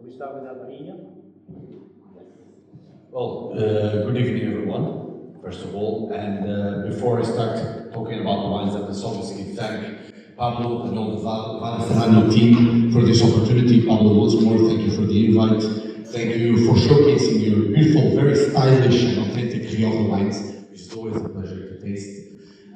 we start with Alvarinho. Well, good evening everyone, first of all, and before I start talking about the wines, I must obviously thank Pablo and all the Valentino team for this opportunity. Pablo, once more, thank you for the invite. Thank you for showcasing your beautiful, very stylish and authentic Rioja wines, which is always a pleasure to taste.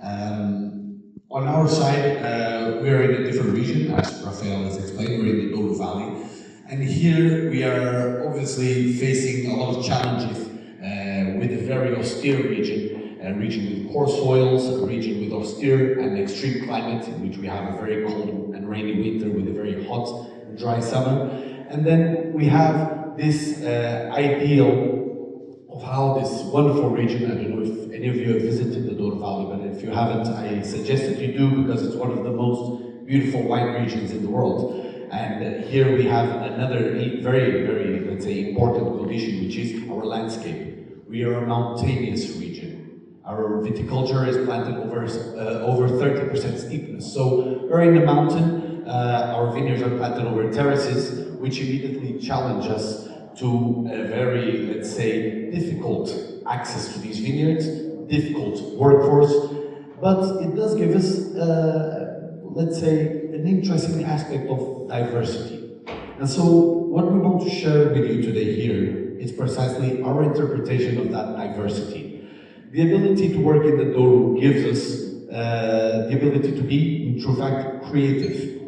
On our side, we are in a different region, as Rafael has explained. We're in the Douro Valley, and here we are obviously facing a lot of challenges with a very austere region, a region with poor soils, a region with austere and extreme climate, in which we have a very cold and rainy winter with a very hot and dry summer. And then we have this ideal of how this wonderful region, I don't know if any of you have visited the Douro Valley, but if you haven't, I suggest that you do, because it's one of the most beautiful wine regions in the world. And here we have another very, very, let's say, important condition, which is our landscape. We are a mountainous region. Our viticulture is planted over 30% steepness. So we're in the mountain, our vineyards are planted over terraces, which immediately challenge us to a very, let's say, difficult access to these vineyards, difficult workforce, but it does give us, let's say, an interesting aspect of diversity. And so what we want to share with you today here is precisely our interpretation of that diversity. The ability to work in the Douro gives us the ability to be, in true fact, creative.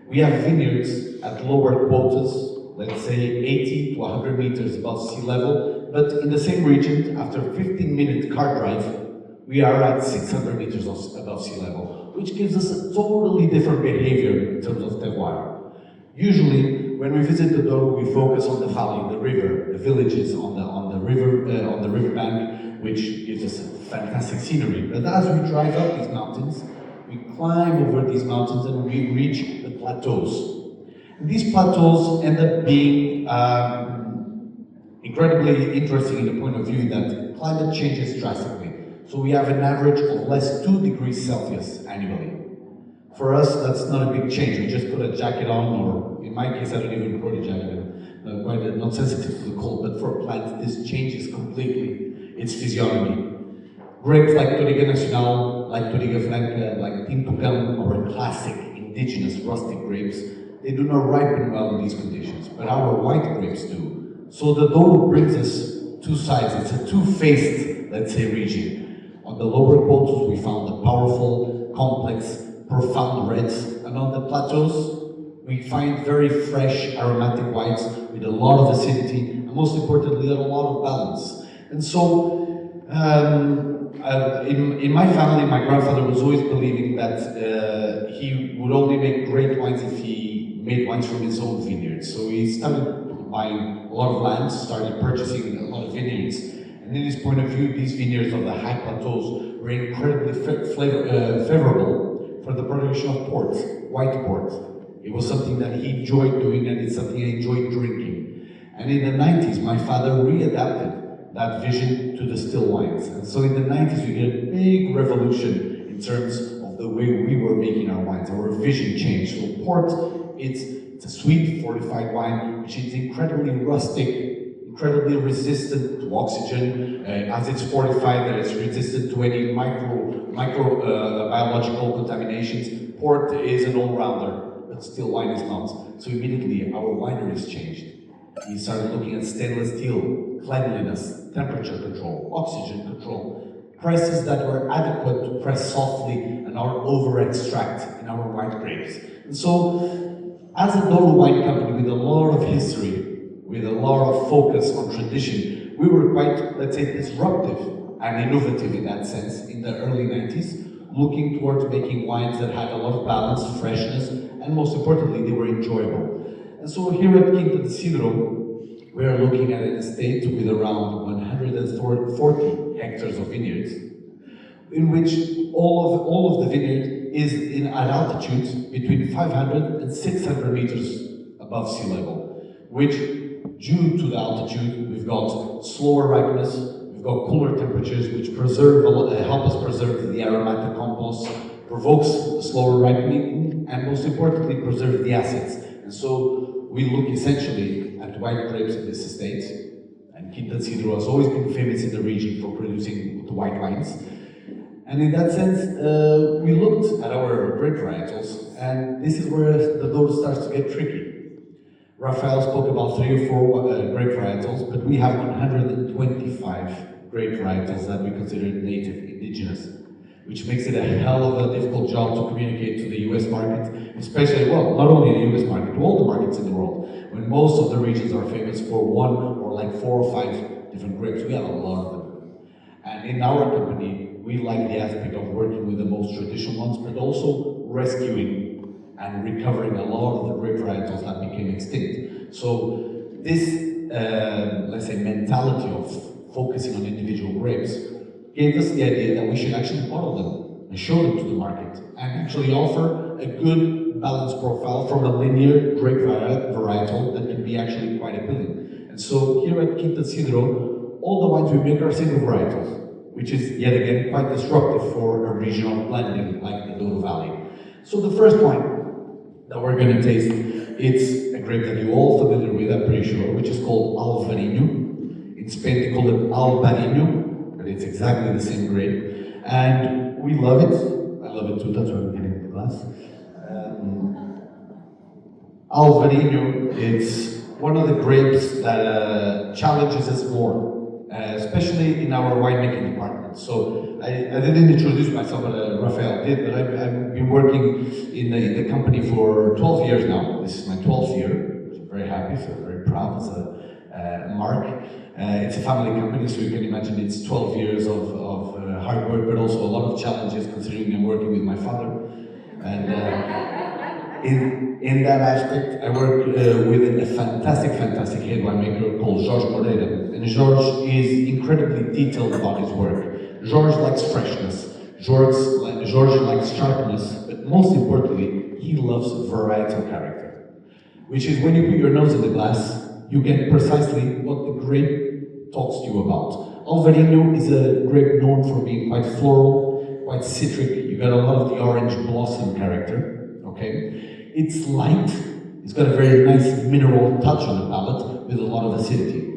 We have vineyards at lower quotas, let's say 80 to 100 meters above sea level, but in the same region, after a 15-minute car drive, we are at 600 meters above sea level, which gives us a totally different behavior in terms of terroir. Usually, when we visit the Douro, we focus on the valley, the river, the villages on the river bank, which gives us fantastic scenery. But as we drive up these mountains, we climb over these mountains and we reach the plateaus. And these plateaus end up being incredibly interesting in the point of view that climate changes drastically. So we have an average of less 2 degrees Celsius annually. For us, that's not a big change. We just put a jacket on, or in my case, I don't even put a jacket. I'm quite not sensitive to the cold, but for a plant, this changes completely its physiognomy. Grapes like Touriga Nacional, like Touriga Franca, like Tinto Cão, or classic indigenous rustic grapes, they do not ripen well in these conditions, but our white grapes do. So the Douro brings us two sides. It's a two-faced, let's say, region. On the lower quotas, we found the powerful, complex, profound reds, and on the plateaus, we find very fresh, aromatic whites with a lot of acidity, and most importantly, a lot of balance. And so, in my family, my grandfather was always believing that he would only make great wines if he made wines from his own vineyards. So he started buying a lot of land, started purchasing a lot of vineyards. And in his point of view, these vineyards of the high plateaus were incredibly favorable for the production of port, white port. It was something that he enjoyed doing, and it's something he enjoyed drinking. And in the 90s, my father readapted that vision to the still wines. And so in the 90s, we get a big revolution in terms of the way we were making our wines. Our vision changed. So port, it's a sweet, fortified wine, which is incredibly rustic, incredibly resistant to oxygen, as it's fortified, that it's resistant to any biological contaminations. Port is an all-rounder, but still wine is not. So immediately our wineries changed. We started looking at stainless steel, cleanliness, temperature control, oxygen control, presses that were adequate to press softly and not over-extract in our white grapes. And so, as a Douro wine company with a lot of history, with a lot of focus on tradition, we were quite, let's say, disruptive and innovative in that sense in the early 90s, looking towards making wines that had a lot of balance, freshness, and most importantly, they were enjoyable. And so here at Quinta de Cidro, we are looking at an estate with around 140 hectares of vineyards, in which all of the vineyard is at altitude between 500 and 600 meters above sea level, which, due to the altitude, we've got slower ripeness, we've got cooler temperatures, which help us preserve the aromatic compost, provokes slower ripening, and most importantly, preserve the acids. And so we look essentially at white grapes in this estate, and Quinta Cidro has always been famous in the region for producing the white wines. And in that sense, we looked at our grape varietals, and this is where the Douro starts to get tricky. Raphael spoke about 3 or 4 grape varietals, but we have 125 grape varietals that we consider native, indigenous, which makes it a hell of a difficult job to communicate to the US market, especially, well, not only the US market, to all the markets in the world. When most of the regions are famous for 1 or like 4 or 5 different grapes, we have a lot of them. And in our company, we like the aspect of working with the most traditional ones, but also rescuing and recovering a lot of the grape varietals that became extinct. So this, let's say, mentality of focusing on individual grapes gave us the idea that we should actually bottle them and show them to the market and actually offer a good balanced profile from a linear grape varietal that can be actually quite appealing. And so here at Quinta Cidro, all the wines we make are single varietals, which is yet again quite disruptive for a regional blending like the Douro Valley. So the first wine that we're going to taste, it's a grape that you're all familiar with, I'm pretty sure, which is called Alvarinho. In Spain they call it Alvarinho, but it's exactly the same grape. And we love it. I love it too, that's why I'm getting the glass. Alvarinho, it's one of the grapes that challenges us more, especially in our winemaking department. So I didn't introduce myself, but Raphael did, but I've been working in the company for 12 years now. This is my 12th year, which I'm very happy, so very proud as a mark. It's a family company, so you can imagine it's 12 years of hard work, but also a lot of challenges considering I'm working with my father. And in that aspect, I work with a fantastic head winemaker called Jorge Moreira. And Jorge is incredibly detailed about his work. Jorge likes freshness, Jorge likes sharpness, but most importantly, he loves varietal character. Which is when you put your nose in the glass, you get precisely what the grape talks to you about. Alvarinho is a grape known for being quite floral, quite citric. You got a lot of the orange blossom character, okay? It's light, it's got a very nice mineral touch on the palate with a lot of acidity.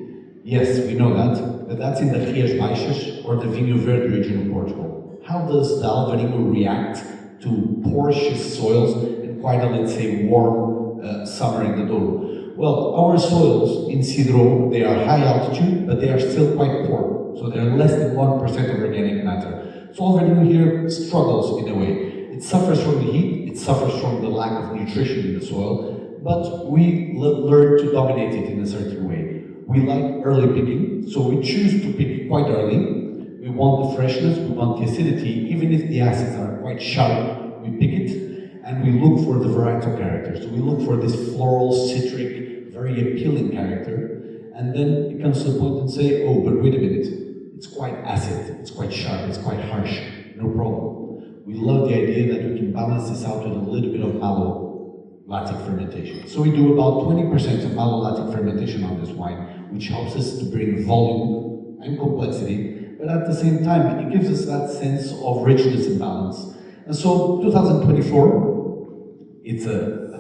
Yes, we know that, but that's in the Rias Baixas or the Vinho Verde region of Portugal. How does the Alvarinho react to porous soils and quite a, let's say, warm summer in the Douro? Well, our soils in Cidro, they are high altitude, but they are still quite poor. So they're less than 1% of organic matter. So Alvarinho here struggles in a way. It suffers from the heat, it suffers from the lack of nutrition in the soil, but we learn to dominate it in a certain way. We like early picking, so we choose to pick quite early. We want the freshness, we want the acidity, even if the acids are quite sharp, we pick it, and we look for the varietal character. So we look for this floral, citric, very appealing character, and then it comes to the point and say, oh, but wait a minute, it's quite acid, it's quite sharp, it's quite harsh, no problem. We love the idea that we can balance this out with a little bit of malolactic fermentation. So we do about 20% of malolactic fermentation on this wine, which helps us to bring volume and complexity, but at the same time, it gives us that sense of richness and balance. And so 2024, it's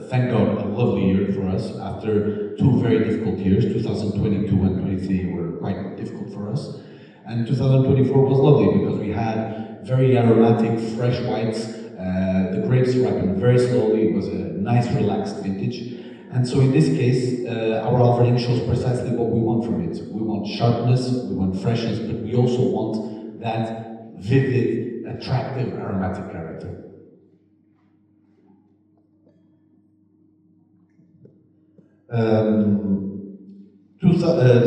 thank God, a lovely year for us after 2 very difficult years. 2022 and 23 were quite difficult for us. And 2024 was lovely because we had very aromatic, fresh whites. The grapes ripened very slowly. It was a nice, relaxed vintage. And so in this case, our Alvarinho shows precisely what we want from it. We want sharpness, we want freshness, but we also want that vivid, attractive, aromatic character.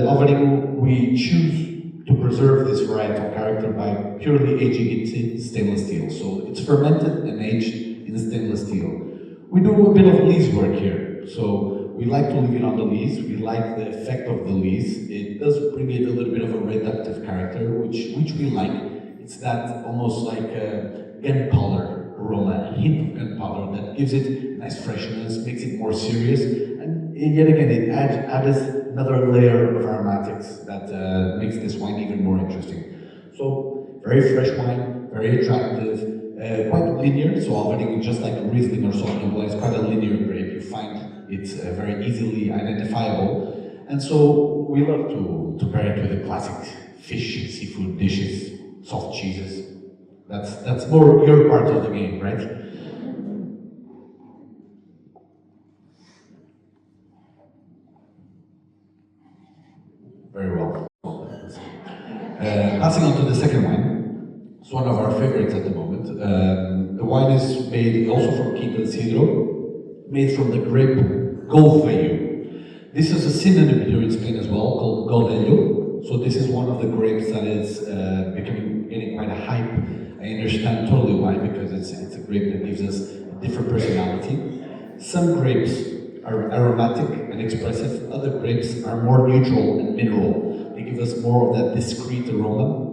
Alvarinho, we choose to preserve this varietal character by purely aging it in stainless steel. So it's fermented and aged in stainless steel. We do a bit of lees work here. So we like to leave it on the lees. We like the effect of the lees. It does bring it a little bit of a reductive character, which we like. It's that almost like a gunpowder aroma, a hint of gunpowder that gives it nice freshness, makes it more serious. And yet again, it adds another layer of aromatics that makes this wine even more interesting. So, very fresh wine, very attractive, quite linear. So Alvarinho, just like a Riesling or Sauvignon Blanc, is quite a linear grape. You find It's very easily identifiable. And so we love to pair it with the classic fish, seafood dishes, soft cheeses. That's more your part of the game, right? Very well. Passing on to the second wine. It's one of our favorites at the moment. The wine is made also from Quinta Cidro, made from the grape Gouveio. This is a synonym here in Spain as well, called Gouveio. So this is one of the grapes that is getting quite a hype. I understand totally why, because it's a grape that gives us a different personality. Some grapes are aromatic and expressive, other grapes are more neutral and mineral. They give us more of that discrete aroma,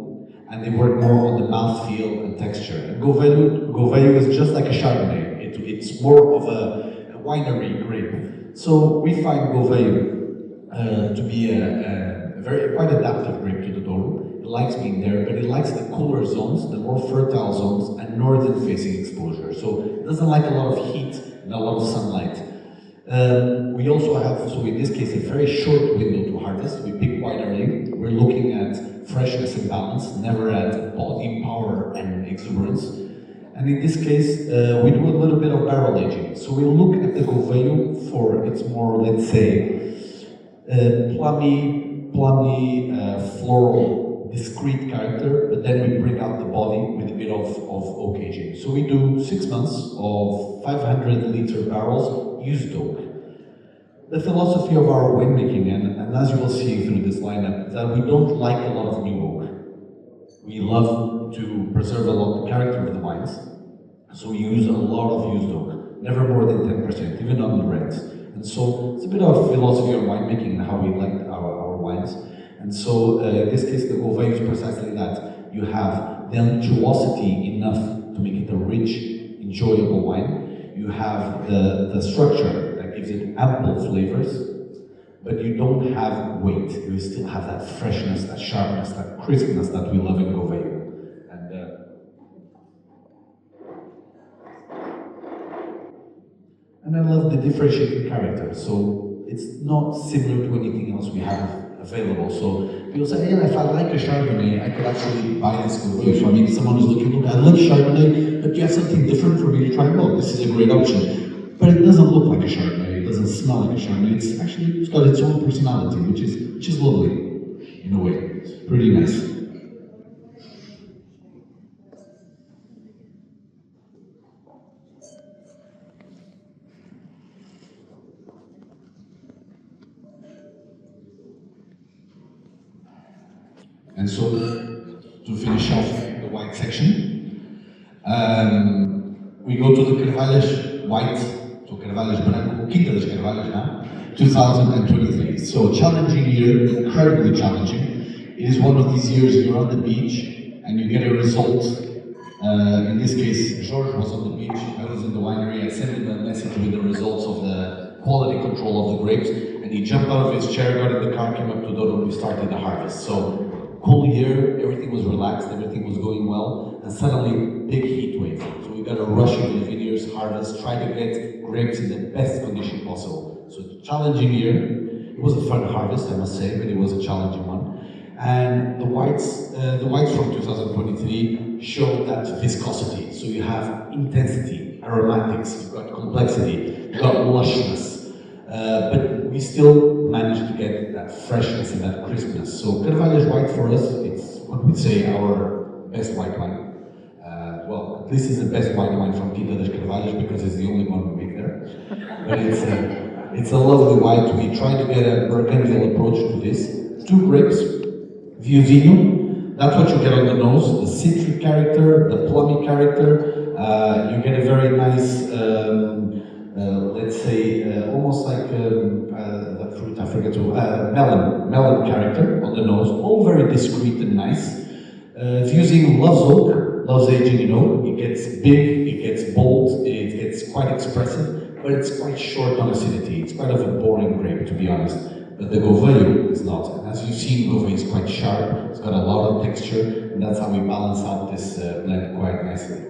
and they work more on the mouthfeel and texture. And Gouveio is just like a Chardonnay. It's more of a winery grape. So we find Gouveio to be a quite adaptive grape to the Douro. It likes being there, but it likes the cooler zones, the more fertile zones, and northern-facing exposure. So it doesn't like a lot of heat and a lot of sunlight. We also have, so in this case, a very short window to harvest. We pick quite early. We're looking at freshness and balance, never at body power and exuberance. And in this case, we do a little bit of barrel aging. So we look at the Gouveio for its more, let's say, plummy, floral, discrete character, but then we bring out the body with a bit of oak aging. So we do 6 months of 500-liter barrels, used oak. The philosophy of our winemaking, and as you will see through this lineup, is that we don't like a lot of new oak. We love to preserve a lot the character of the wines, so we use a lot of used oak, never more than 10%, even on the reds. And so it's a bit of philosophy of winemaking and how we like our wines. And so in this case, the Gouveio is precisely that. You have the unctuosity enough to make it a rich, enjoyable wine. You have the structure that gives it ample flavors, but you don't have weight. You still have that freshness, that sharpness, that crispness that we love in Gouveio. And I love the differentiating character. So it's not similar to anything else we have available. So people say, yeah, if I like a Chardonnay, I could actually buy this Gouveio. So I mean, someone who's looking, look, I love Chardonnay, but you have something different for me to try. Well, this is a great option. But it doesn't look like a Chardonnay. It doesn't smell like a Chardonnay. It's got its own personality, which is lovely in a way. It's pretty nice. And so, to finish off the white section, we go to the Carvalhas white, to Carvalhas Branco, Quinta das Carvalhas now, 2023. So challenging year, incredibly challenging. It is one of these years you're on the beach and you get a result. In this case, George was on the beach, I was in the winery. I sent him a message with the results of the quality control of the grapes, and he jumped out of his chair, got in the car, came up to Douro, and we started the harvest. So cool year, everything was relaxed, everything was going well, and suddenly big heat wave. So we got to rush into the vineyards, harvest, try to get grapes in the best condition possible. So it's a challenging year. It was a fun harvest, I must say, but it was a challenging one. And the whites from 2023 show that viscosity. So you have intensity, aromatics, you've got complexity, you've got lushness, but we still managed to get that freshness and that crispness. So Carvalhas white for us, it's what we'd say our best white wine. Well, this is the best white wine from Quinta das Carvalhas because it's the only one we make there. But it's a lovely white. We try to get a Burgundian approach to this. 2 grapes, Viuvino, that's what you get on the nose, the citric character, the plummy character. You get a very nice, let's say, almost like that fruit, I forget to, melon character on the nose, all very discreet and nice. Viuvino loves oak, loves aging in oak. It gets big, it gets bold, it gets quite expressive, but it's quite short on acidity. It's quite of a boring grape, to be honest. But the Gouveio is not. And as you've seen, Gouveio is quite sharp, it's got a lot of texture, and that's how we balance out this blend quite nicely.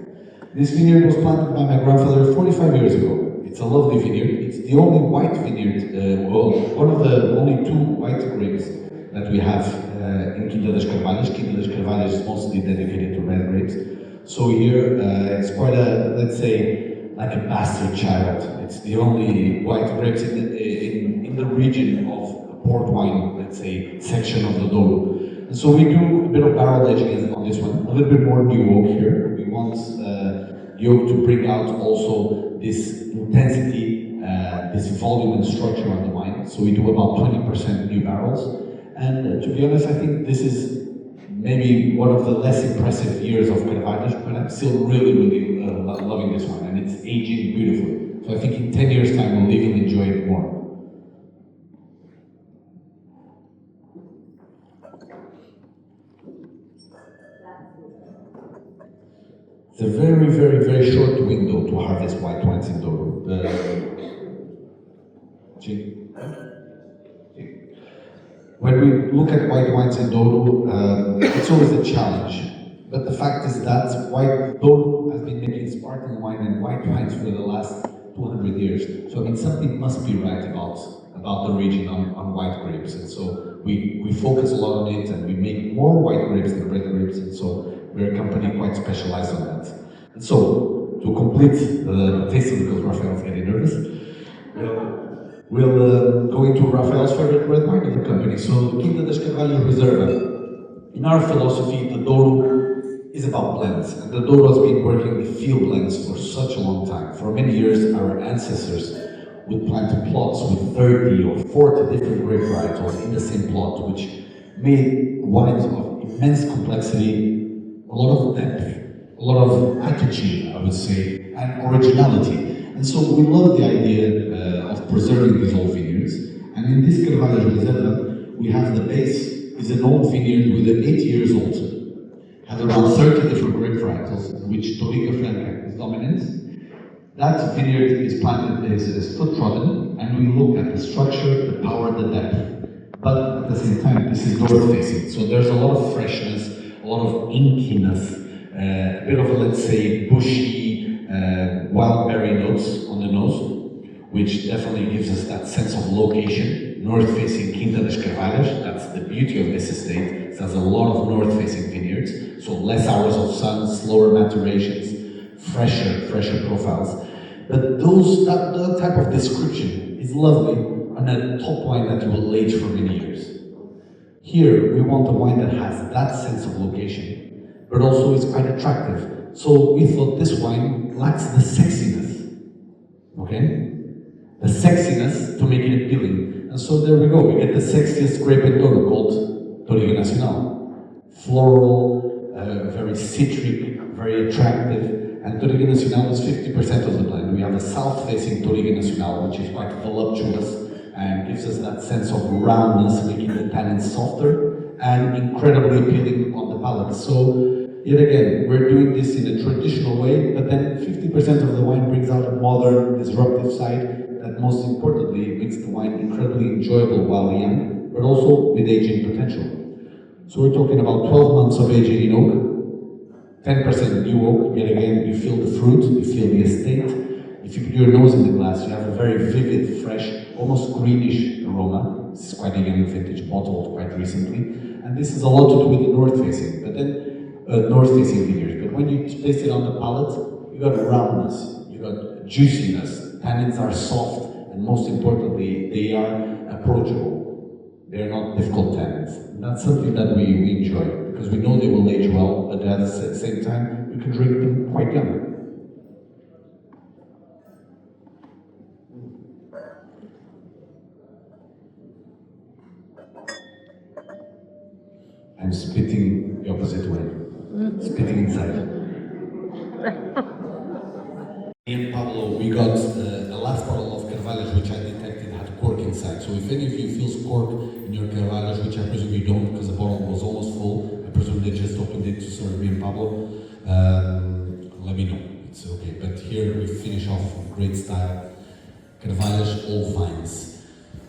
This vineyard was planted by my grandfather 45 years ago. It's a lovely vineyard. It's the only white vineyard, well, one of the only two white grapes that we have in Quinta das Carvalhas. Quinta das Carvalhas is mostly dedicated to red grapes. So here, it's quite a, let's say, like a bastard child. It's the only white grapes in the region of port wine, let's say, section of the Douro. And so we do a bit of barrel aging on this one, a little bit more new oak here. We want the oak to bring out also this intensity, this volume and structure on the wine. So we do about 20% new barrels. And to be honest, I think this is maybe one of the less impressive years of Carvalhas, but I'm still really loving this one, and it's aging beautifully. So I think in 10 years' time, we'll even enjoy it more. It's a very short window to harvest white wines in Douro. When we look at white wines in Douro, it's always a challenge. But the fact is that Douro has been making sparkling wine and white wines for the last 200 years. So I mean, something must be right about the region on white grapes. And so we focus a lot on it, and we make more white grapes than red grapes. And so we're a company quite specialized on that. And so to complete the tasting, because Rafael's getting nervous, we'll go into Rafael's favorite red wine of the company. So Quinta das Carvalhas Reserva. In our philosophy, the Douro is about blends, and the Douro has been working with field blends for such a long time. For many years, our ancestors would plant plots with 30 or 40 different grape varietals in the same plot, which made wines of immense complexity, a lot of depth, a lot of attitude, I would say, and originality. And so we love the idea of preserving these old vineyards. And in this Carvalhas Reserva, we have the base is an old vineyard with an 8 years old. Has around 30 different grape varietals, in which Touriga Franca is dominant. That vineyard is planted as foot trodden, and we look at the structure, the power, the depth. But at the same time, this is north facing, so there's a lot of freshness, a lot of inkiness, a bit of a, let's say, bushy, wild berry notes on the nose, which definitely gives us that sense of location. North-facing Quinta das Carvalhas, that's the beauty of this estate. It has a lot of north-facing vineyards, so less hours of sun, slower maturations, fresher profiles. But that type of description is lovely on a top wine that you will age for many years. Here, we want a wine that has that sense of location, but also is quite attractive. So we thought this wine lacks the sexiness, okay? The sexiness to make it appealing. And so there we go, we get the sexiest grape in Douro called Touriga Nacional. Floral, very citric, very attractive, and Touriga Nacional is 50% of the blend. We have a south-facing Touriga Nacional, which is quite voluptuous and gives us that sense of roundness, making the tannins softer and incredibly appealing on the palate. So, yet again, we're doing this in a traditional way, but then 50% of the wine brings out a modern, disruptive side that most importantly makes the wine incredibly enjoyable while young, but also with aging potential. So we're talking about 12 months of aging in oak, 10% new oak. Yet again, you feel the fruit, you feel the estate. If you put your nose in the glass, you have a very vivid, fresh, almost greenish aroma. This is quite a young vintage, bottled quite recently. And this is a lot to do with the north-facing, but then north-facing vineyards. But when you place it on the palate, you got roundness, you got juiciness. Tannins are soft, and most importantly, they are approachable. They are not difficult tannins. And that's something that we enjoy, because we know they will age well, but at the same time, we can drink them quite young. I'm spitting the opposite way. Spitting inside. In Pablo, we got the last bottle of Carvalhas, which I detected had cork inside. So if any of you feels cork in your Carvalhas, which I presume you don't, because the bottle was almost full, I presume they just opened it to serve me and Pablo, let me know. It's okay. But here we finish off with great style. Carvalhas old vines.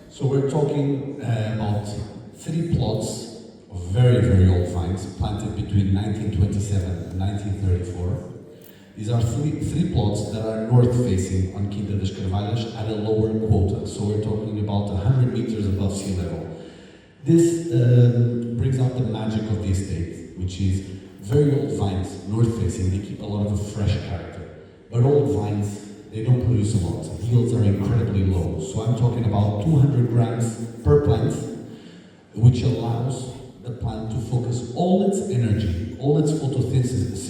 So we're talking about 3 plots of very old vines planted between 1927 and 1934. These are three plots that are north-facing on Quinta das Carvalhas at a lower quota. So we're talking about 100 meters above sea level. This brings out the magic of the estate, which is very old vines, north-facing. They keep a lot of a fresh character. But old vines, they don't produce a lot. Yields are incredibly low. So I'm talking about 200 grams per plant, which allows the plant to focus all its energy, all its photosynthesis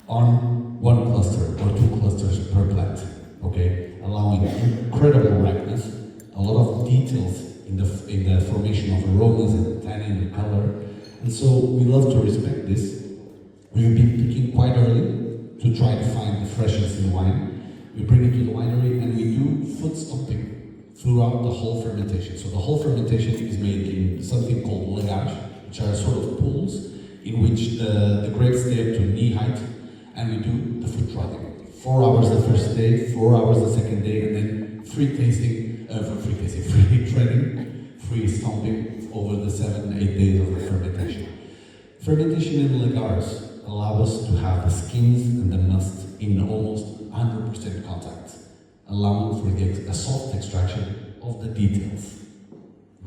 on one cluster or two clusters per plant, okay? Allowing incredible ripeness, a lot of details in the formation of aromas and tannin and color. And so we love to respect this. We've been picking quite early to try to find the freshness in the wine. We bring it to the winery and we do foot stomping throughout the whole fermentation. So the whole fermentation is made in something called lagage, which are sort of pools in which the grapes stay up to knee height, and we do the foot trotting. 4 hours the first day, 4 hours the second day, and then free treading, free stomping over the 7-8 days of the fermentation. Fermentation in lagars allow us to have the skins and the must in almost 100% contact, allowing for a soft extraction of the details.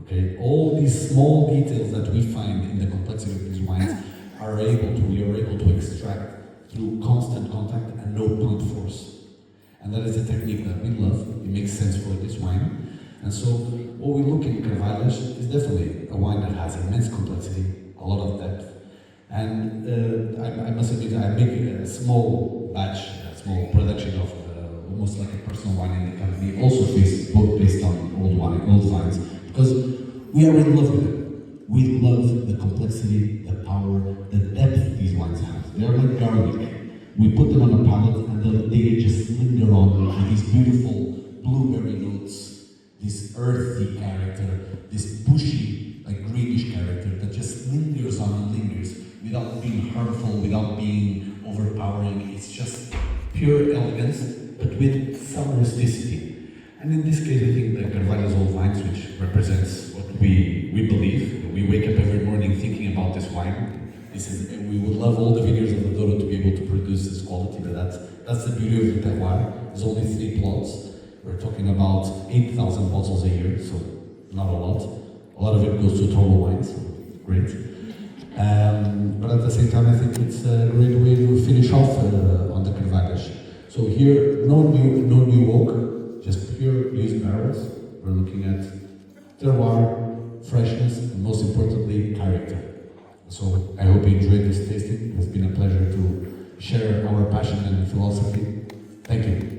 Okay, all these small details that we find in the complexity of these wines we are able to extract through constant contact and no blunt force. And that is a technique that we love. It makes sense for this wine. And so what we look in Carvalhas is definitely a wine that has immense complexity, a lot of depth. And I must admit, I make a small batch, a small production of almost like a personal wine in the company, also based on old vines, because we are in love with it. We love the complexity, the power, the depth these wines have. They're like garlic. We put them on a palate and they just linger on with these beautiful blueberry notes, this earthy character, this bushy, like greenish character that just lingers on and lingers without being harmful, without being overpowering. It's just pure elegance, but with some rusticity. And in this case, I think the Carvalhas Old Vines, which represents what we believe. We wake up every morning thinking about this wine. We would love all the vineyards of the Douro to be able to produce this quality, but that's the beauty of the terroir. There's only 3 plots. We're talking about 8,000 bottles a year, so not a lot. A lot of it goes to total wine, so great. But at the same time, I think it's a great way to finish off on the Carvalhas. So here, no new oak, just pure used barrels. We're looking at terroir, freshness, and most importantly, character. So I hope you enjoyed this tasting. It's been a pleasure to share our passion and philosophy. Thank you.